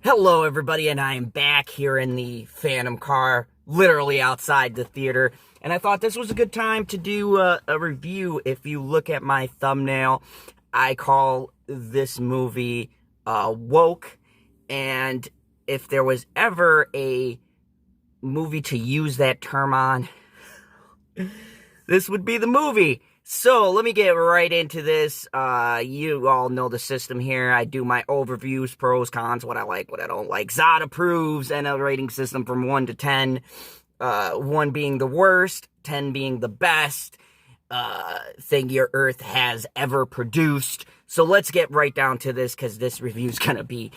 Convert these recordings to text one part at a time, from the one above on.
Hello, everybody, and I am back here in the Phantom car, literally outside the theater. And I thought this was a good time to do a review. If you look at my thumbnail, I call this movie woke. And if there was ever a movie to use that term on, this would be the movie. So let me get right into this. You all know the system here. I do my overviews, pros, cons, what I like, what I don't like. Zod approves, and a rating system from 1 to 10. 1 being the worst, 10 being the best thing your Earth has ever produced. So let's get right down to this, because this review is going to be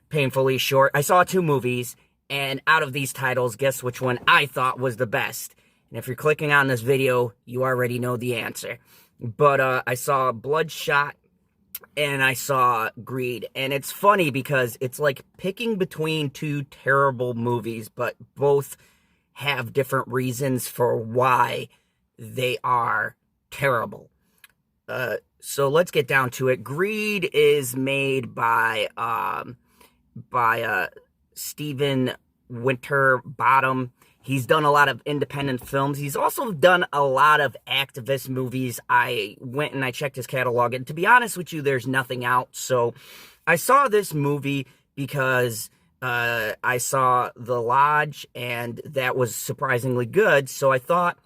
painfully short. I saw 2 movies, and out of these titles, guess which one I thought was the best? And if you're clicking on this video, you already know the answer. But I saw Bloodshot and I saw Greed. And it's funny because it's like picking between 2 terrible movies, but both have different reasons for why they are terrible. So let's get down to it. Greed is made by Stephen Winterbottom. He's done a lot of independent films. He's also done a lot of activist movies. I went and I checked his catalog, and to be honest with you, there's nothing out. So I saw this movie because I saw The Lodge, and that was surprisingly good. So I thought,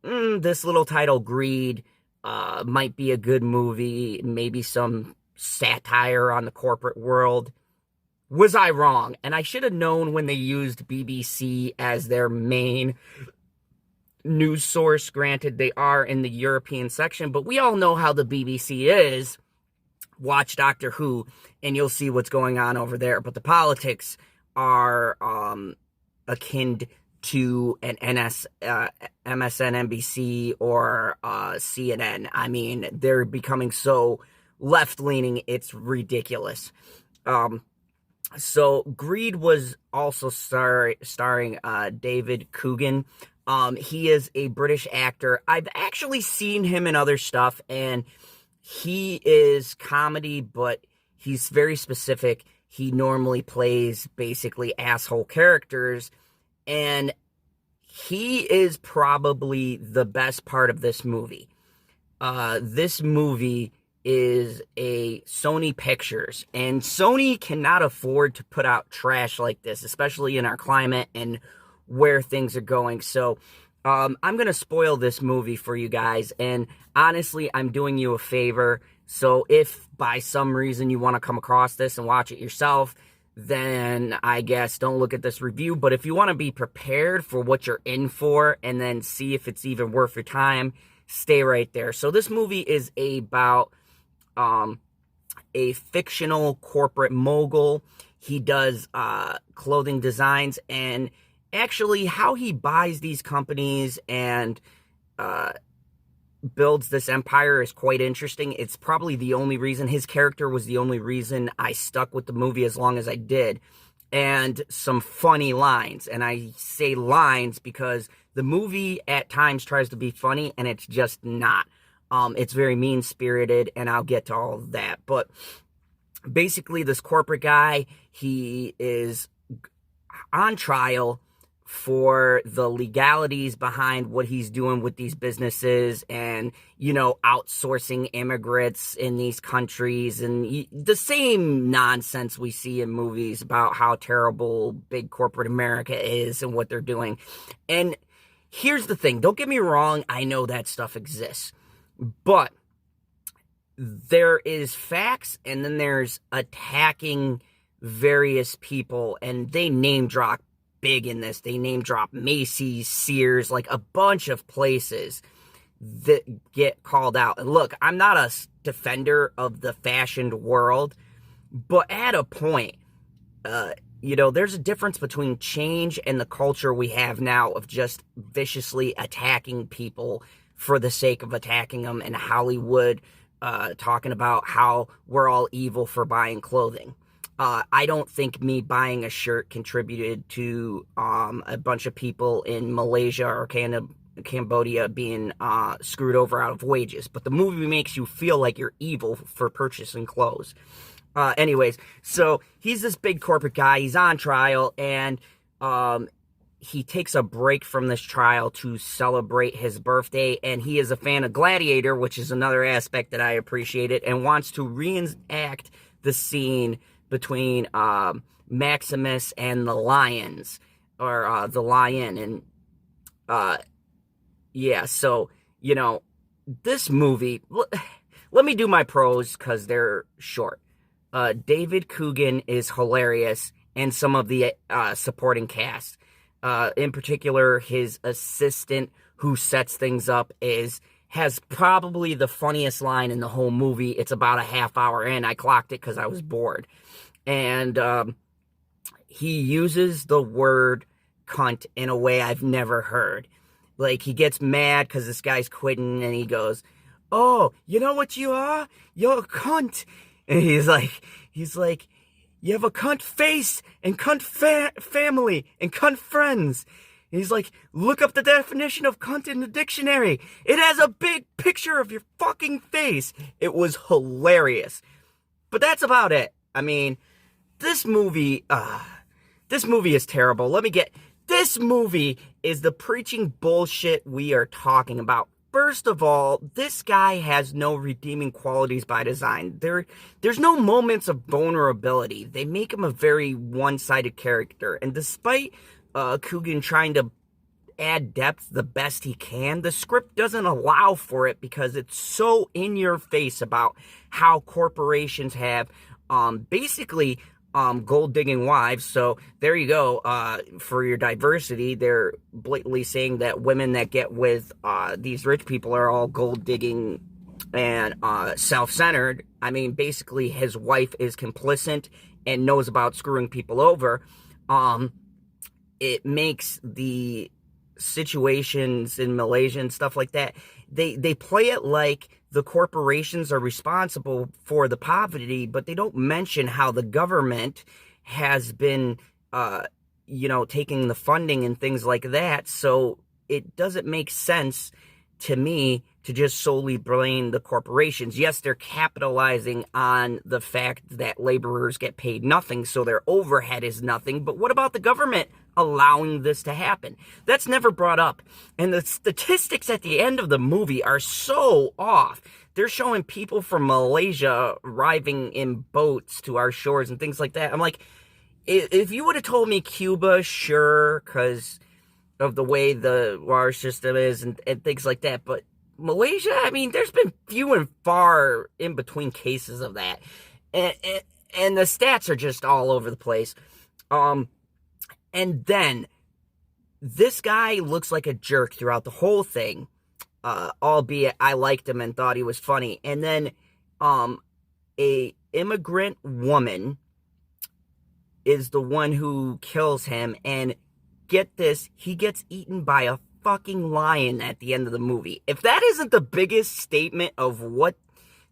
this little title, Greed, might be a good movie, maybe some satire on the corporate world. Was I wrong? And I should have known when they used BBC as their main news source. Granted, they are in the European section, but we all know how the BBC is. Watch Doctor Who, and you'll see what's going on over there. But the politics are akin to an MSNBC or CNN. I mean, they're becoming so left-leaning, it's ridiculous. So Greed was also starring David Coogan. He is a British actor. I've actually seen him in other stuff, and he is comedy, but he's very specific. He normally plays basically asshole characters, and he is probably the best part of this movie. This movie is a Sony Pictures, and Sony cannot afford to put out trash like this, especially in our climate and where things are going. So I'm going to spoil this movie for you guys, and honestly, I'm doing you a favor. So if by some reason you want to come across this and watch it yourself, then I guess don't look at this review. But if you want to be prepared for what you're in for and then see if it's even worth your time, stay right there. So this movie is about a fictional corporate mogul. He does clothing designs, and actually how he buys these companies and builds this empire is quite interesting. It's probably the only reason, his character was the only reason I stuck with the movie as long as I did. And some funny lines, and I say lines because the movie at times tries to be funny, and it's just not. It's very mean-spirited, and I'll get to all of that. But basically, this corporate guy, he is on trial for the legalities behind what he's doing with these businesses and, you know, outsourcing immigrants in these countries and the same nonsense we see in movies about how terrible big corporate America is and what they're doing. And here's the thing. Don't get me wrong. I know that stuff exists. But there is facts, and then there's attacking various people, and they name drop big in this. They name drop Macy's, Sears, like a bunch of places that get called out. And look, I'm not a defender of the fashioned world, but at a point, you know, there's a difference between change and the culture we have now of just viciously attacking people for the sake of attacking them, and Hollywood talking about how we're all evil for buying clothing. I don't think me buying a shirt contributed to a bunch of people in Malaysia or Cambodia being screwed over out of wages. But the movie makes you feel like you're evil for purchasing clothes. Anyways, so he's this big corporate guy. He's on trial, and he takes a break from this trial to celebrate his birthday, and he is a fan of Gladiator, which is another aspect that I appreciated, and wants to reenact the scene between Maximus and the lions, or the lion, and yeah, so, you know, this movie, let me do my pros, because they're short. David Coogan is hilarious, and some of the supporting cast. In particular, his assistant who sets things up has probably the funniest line in the whole movie. It's about a half hour in. I clocked it because I was bored. And he uses the word cunt in a way I've never heard. Like, he gets mad because this guy's quitting, and he goes, "Oh, you know what you are? You're a cunt." And he's like, "You have a cunt face, and cunt family, and cunt friends." And he's like, "Look up the definition of cunt in the dictionary. It has a big picture of your fucking face." It was hilarious. But that's about it. I mean, this movie is terrible. This movie is the preaching bullshit we are talking about. First of all, this guy has no redeeming qualities by design. There's no moments of vulnerability. They make him a very one-sided character. And despite Coogan trying to add depth the best he can, the script doesn't allow for it because it's so in your face about how corporations have basically gold-digging wives. So there you go. For your diversity, they're blatantly saying that women that get with these rich people are all gold-digging and self-centered. I mean, basically, his wife is complicit and knows about screwing people over. It makes the situations in Malaysia and stuff like that, they play it like the corporations are responsible for the poverty, but they don't mention how the government has been, taking the funding and things like that. So it doesn't make sense to me to just solely blame the corporations. Yes, they're capitalizing on the fact that laborers get paid nothing, so their overhead is nothing. But what about the government allowing this to happen? That's never brought up. And the statistics at the end of the movie are so off. They're showing people from Malaysia arriving in boats to our shores and things like that. I'm like, if you would have told me Cuba, sure, because of the way the water system is and things like that, but Malaysia, I mean, there's been few and far in between cases of that. And the stats are just all over the place. And then this guy looks like a jerk throughout the whole thing, albeit I liked him and thought he was funny. And then a immigrant woman is the one who kills him, and get this, he gets eaten by a fucking lion at the end of the movie. If that isn't the biggest statement of what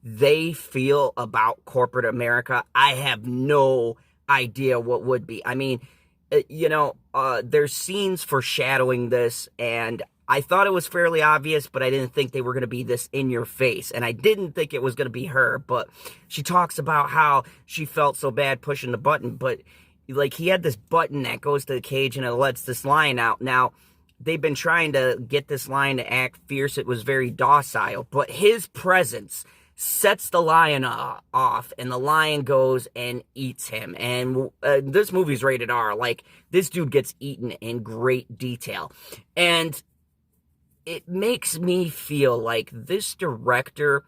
they feel about corporate America, I have no idea what would be. I mean, there's scenes foreshadowing this, and I thought it was fairly obvious, but I didn't think they were going to be this in your face, and I didn't think it was going to be her. But she talks about how she felt so bad pushing the button, but like, he had this button that goes to the cage and it lets this lion out. Now, they've been trying to get this lion to act fierce. It was very docile, but his presence sets the lion off, and the lion goes and eats him. And this movie's rated R. Like, this dude gets eaten in great detail. And it makes me feel like this director,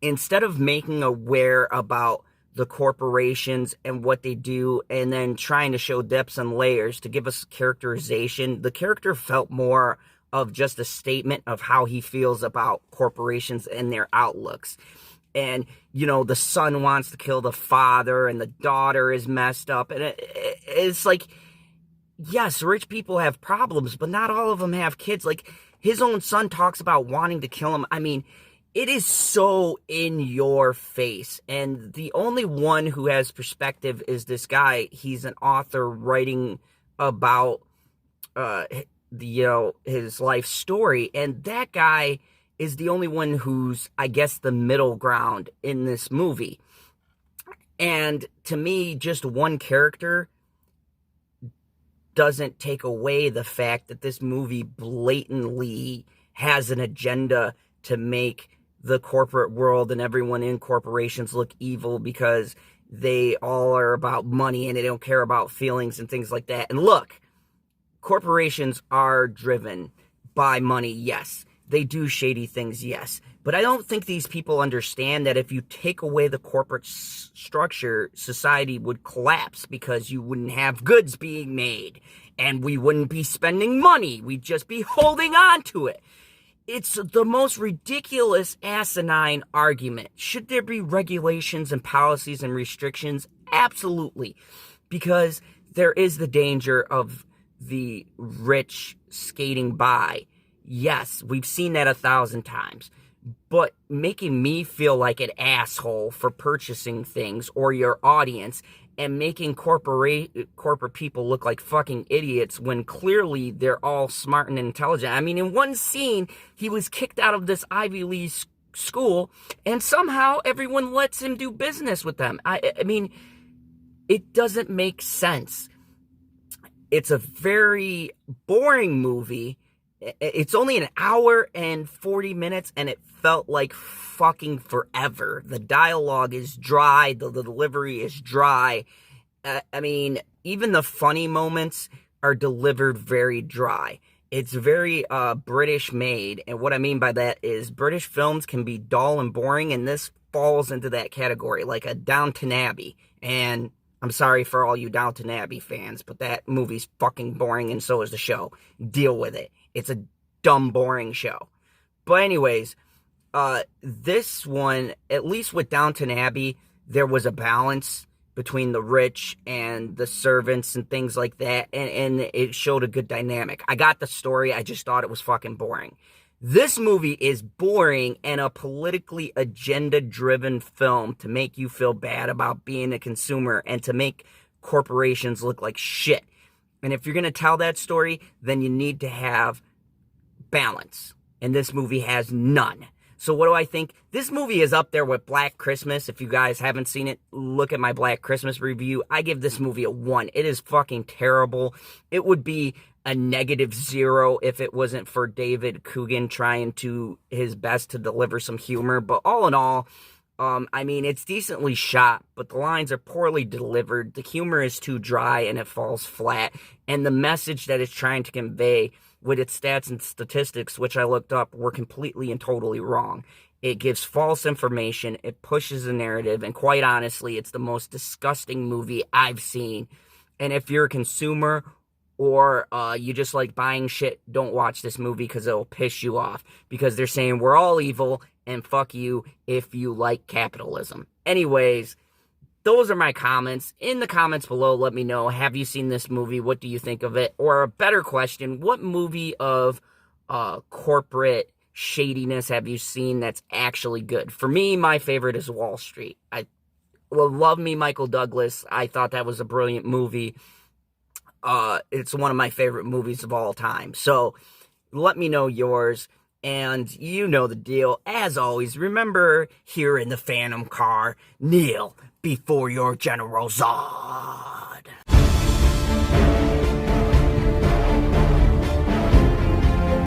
instead of making aware about the corporations and what they do, and then trying to show depths and layers to give us characterization, the character felt more of just a statement of how he feels about corporations and their outlooks. And, the son wants to kill the father, and the daughter is messed up. And it's like, yes, rich people have problems, but not all of them have kids. Like, his own son talks about wanting to kill him. I mean, it is so in your face. And the only one who has perspective is this guy. He's an author writing about, his life story. And that guy is the only one who's, I guess, the middle ground in this movie. And to me, just one character doesn't take away the fact that this movie blatantly has an agenda to make the corporate world and everyone in corporations look evil because they all are about money and they don't care about feelings and things like that. And look, corporations are driven by money, yes. They do shady things, yes. But I don't think these people understand that if you take away the corporate structure, society would collapse because you wouldn't have goods being made. And we wouldn't be spending money. We'd just be holding on to it. It's the most ridiculous, asinine argument. Should there be regulations and policies and restrictions? Absolutely. Because there is the danger of the rich skating by. Yes, we've seen that 1,000 times. But making me feel like an asshole for purchasing things, or your audience, and making corporate people look like fucking idiots when clearly they're all smart and intelligent. I mean, in one scene, he was kicked out of this Ivy League school, and somehow everyone lets him do business with them. I mean, it doesn't make sense. It's a very boring movie. It's only an hour and 40 minutes, and it felt like fucking forever. The dialogue is dry. The delivery is dry. I mean, even the funny moments are delivered very dry. It's very British made, and what I mean by that is British films can be dull and boring, and this falls into that category, like a Downton Abbey. And I'm sorry for all you Downton Abbey fans, but that movie's fucking boring, and so is the show. Deal with it. It's a dumb, boring show. But anyways, this one, at least with Downton Abbey, there was a balance between the rich and the servants and things like that, and it showed a good dynamic. I got the story, I just thought it was fucking boring. This movie is boring and a politically agenda-driven film to make you feel bad about being a consumer and to make corporations look like shit. And if you're going to tell that story, then you need to have balance. And this movie has none. So what do I think? This movie is up there with Black Christmas. If you guys haven't seen it, look at my Black Christmas review. I give this movie a 1. It is fucking terrible. It would be a -0 if it wasn't for David Coogan trying his best to deliver some humor. But all in all, I mean, it's decently shot, but the lines are poorly delivered. The humor is too dry and it falls flat. And the message that it's trying to convey with its stats and statistics, which I looked up, were completely and totally wrong. It gives false information, it pushes the narrative, and quite honestly, it's the most disgusting movie I've seen. And if you're a consumer or you just like buying shit, don't watch this movie because it'll piss you off. Because they're saying we're all evil and fuck you if you like capitalism. Anyways, those are my comments. In the comments below, let me know, have you seen this movie? What do you think of it? Or a better question, what movie of corporate shadiness have you seen that's actually good? For me, my favorite is Wall Street. Love me Michael Douglas. I thought that was a brilliant movie. It's one of my favorite movies of all time. So let me know yours. And you know the deal. As always, remember, here in the Phantom car, kneel before your General Zod.